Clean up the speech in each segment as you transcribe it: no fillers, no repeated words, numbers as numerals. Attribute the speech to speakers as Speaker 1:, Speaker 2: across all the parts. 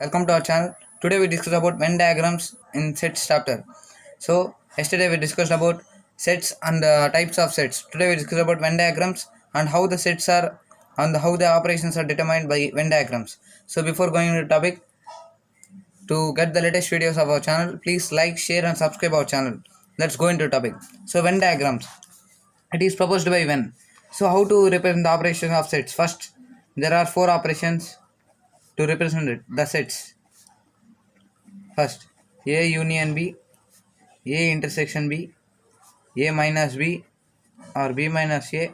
Speaker 1: Welcome to our channel. Today we discuss about Venn diagrams in sets chapter. So yesterday we discussed about sets and types of sets. Today we discuss about Venn diagrams and how the sets are and how the operations are determined by Venn diagrams. So before going into the topic, to get the latest videos of our channel, please like, share and subscribe our channel. Let's go into the topic. So Venn diagrams. It is proposed by Venn. So how to represent the operation of sets? First, there are four operations to represent it, the sets. First, A union B, A intersection B, A minus B or B minus A.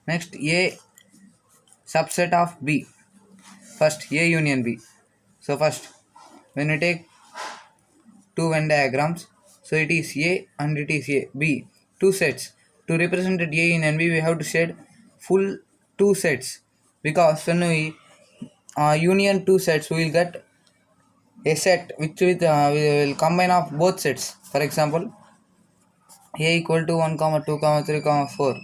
Speaker 1: Next, A subset of B. First, A union B. So first, when we take two Venn diagrams, so it is A and it is A, B, two sets. To represent it A union B, we have to shade full two sets, because when we union two sets, we will get a set which we will combine of both sets. For example, A equal to 1 comma 2 comma 3 comma 4,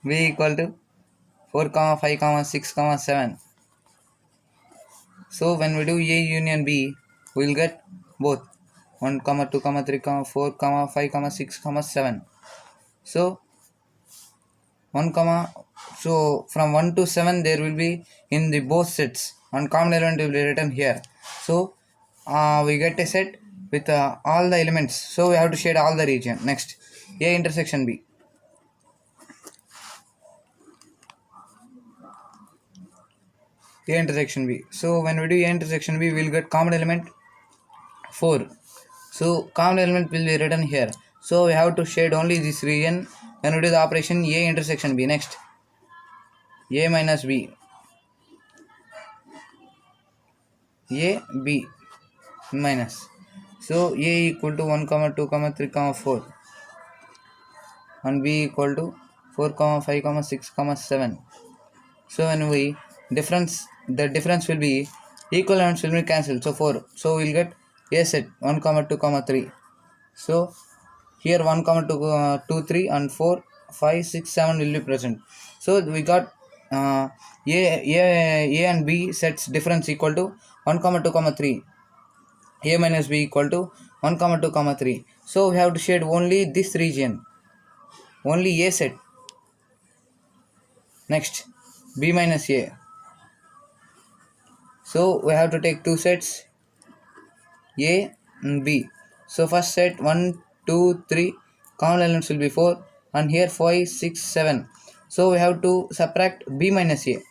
Speaker 1: B equal to 4 comma 5 comma 6 comma 7. So when we do A union B, we will get both 1 comma 2 comma 3 comma 4 comma 5 comma 6 comma 7. So 1 comma, so from 1 to 7 there will be in the both sets, one common element will be written here. So we get a set with all the elements, so we have to shade all the region. Next, A intersection B. A intersection B. So when we do A intersection B, we will get common element 4. So common element will be written here. So we have to shade only this region when we do the operation A intersection B. Next, A minus B, A B minus. So A equal to 1 comma 2 comma 3 comma 4 and B equal to 4 comma 5 comma 6 comma 7. So when we the difference will be equal elements will be cancelled. So 4. So we'll get A set 1 comma 2 comma 3. So here 1 comma 2 3 and 4 5 6 7 will be present. So we got A and B sets difference equal to 1 comma 2 comma 3. A minus B equal to 1 comma 2 comma 3. So we have to shade only this region, only A set. Next, B minus A. So we have to take two sets, A and B. So first set 1 2 3, common elements will be 4 and here 5 6 7. So we have to subtract B minus A.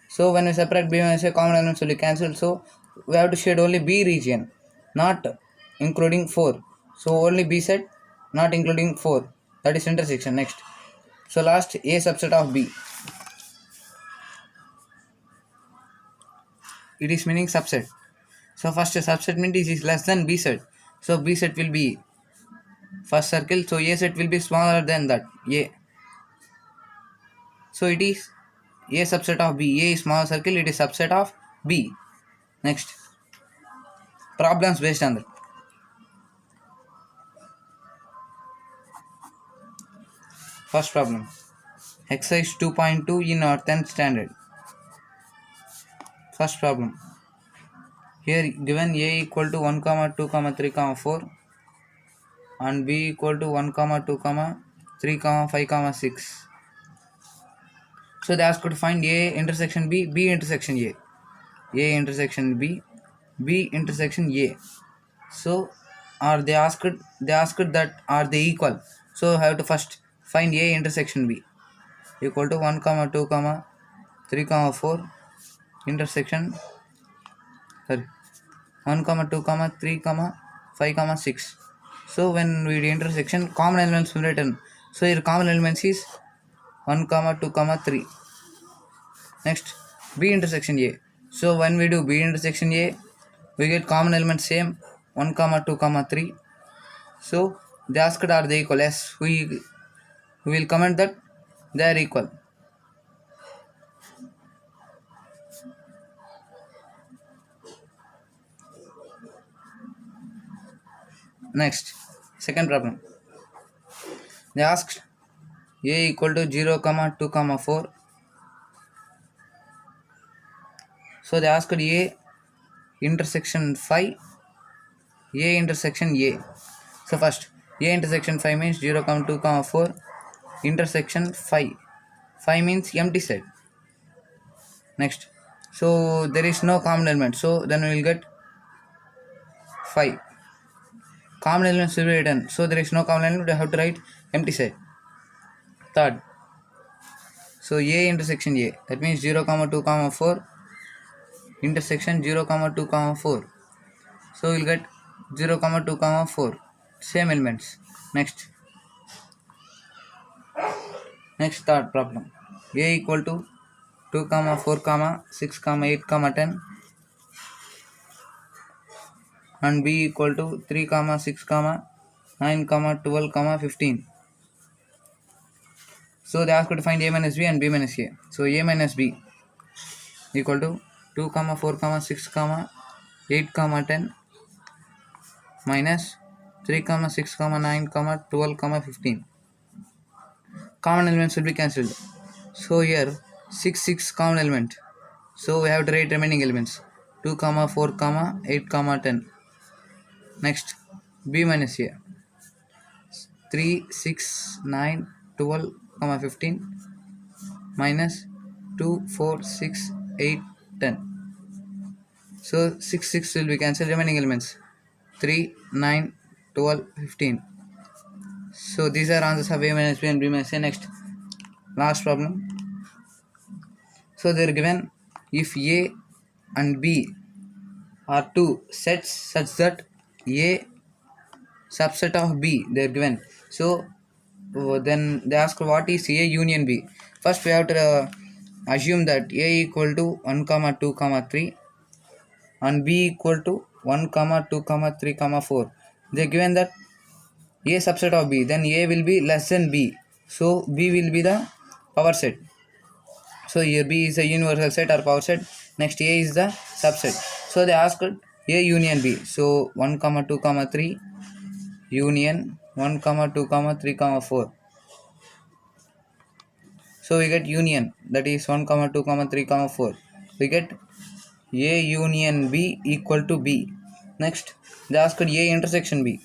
Speaker 1: So when we subtract B minus A, common elements will be cancelled. So we have to shade only B region, not including 4. So only B set, not including 4. That is intersection. Next, so last, A subset of B. It is meaning subset. So first, a subset means it is less than B set. So B set will be first circle. So A set will be smaller than that, A. So it is A subset of B. A is small circle. It is subset of B. Next, problems based on that. First problem, exercise 2.2 in our 10th standard. First problem, here given A equal to 1 comma 2 comma 3 comma 4 and B equal to 1 comma 2 comma 3 comma 5 comma 6. So they asked to find A intersection B, B intersection A, A intersection B, B intersection A. So are they asked that are they equal? So I have to first find A intersection B equal to 1 comma 2 comma 3 comma 4 intersection 1 comma 2 comma 3 comma 5 comma 6. So when we do intersection, common elements will written. So here common elements is 1 comma 2 comma 3. Next, B intersection A. So when we do B intersection A, we get common element same 1 comma 2 comma 3. So they asked are they equal? Yes, we will comment that they are equal. Next, second problem, they asked A equal to 0 comma 2 comma 4 So they asked A intersection phi, A intersection A. So first, A intersection phi means 0, 2, 4. Intersection phi. Phi means empty set. Next, so there is no common element. So then we will get phi. Common elements will be written. So there is no common element. We have to write empty set. Third, so A intersection A. That means 0, 2, 4. Intersection 0, 2, 4. So we will get 0, 2, 4. Same elements. Next third problem. A equal to 2, 4, 6, 8, 10. And B equal to 3, 6, 9, 12, 15. So they asked to find A minus B and B minus A. So A minus B equal to 2, 4, 6, 8, 10 minus 3, 6, 9, 12, 15. Common elements will be cancelled. So here 6 common element. So we have to write remaining elements 2, 4, 8, 10. Next, B minus A 3, 6, 9, 12, 15 minus 2, 4, 6, 8, 10. So 6 will be cancelled. Remaining elements 3, 9, 12, 15. So these are answers of A minus B and B minus A. Next, last problem. So they are given if A and B are two sets such that A subset of B, they are given. So then they ask what is A union B. First we have to assume that A equal to 1, 2, 3 and B equal to 1, 2, 3, 4. They are given that A subset of B, then A will be less than B. So B will be the power set. So here B is a universal set or power set. Next A is the subset. So they asked A union B. So 1, 2, 3 union 1, 2, 3, 4. So we get union, that is 1, 2, 3, 4. We get A union B equal to B. Next, they asked A intersection B.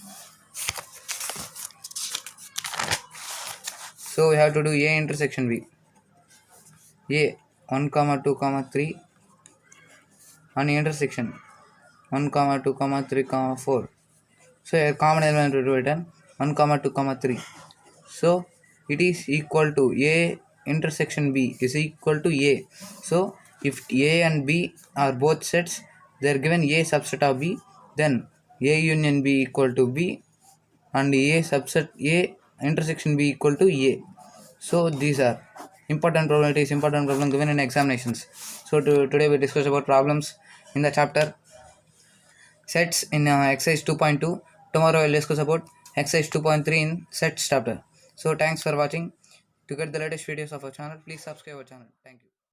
Speaker 1: So we have to do A intersection B. A 1, 2, 3 and intersection 1, 2, 3, 4. So a common element will be written 1, 2, 3. So it is equal to A intersection B is equal to A. So if A and B are both sets, they are given A subset of B, then A union B equal to B and A subset A intersection B equal to A. So these are important problem given in examinations. So today we discuss about problems in the chapter sets in exercise 2.2. Tomorrow we'll discuss about exercise 2.3 in sets chapter. So thanks for watching. To get the latest videos of our channel, please subscribe our channel. Thank you.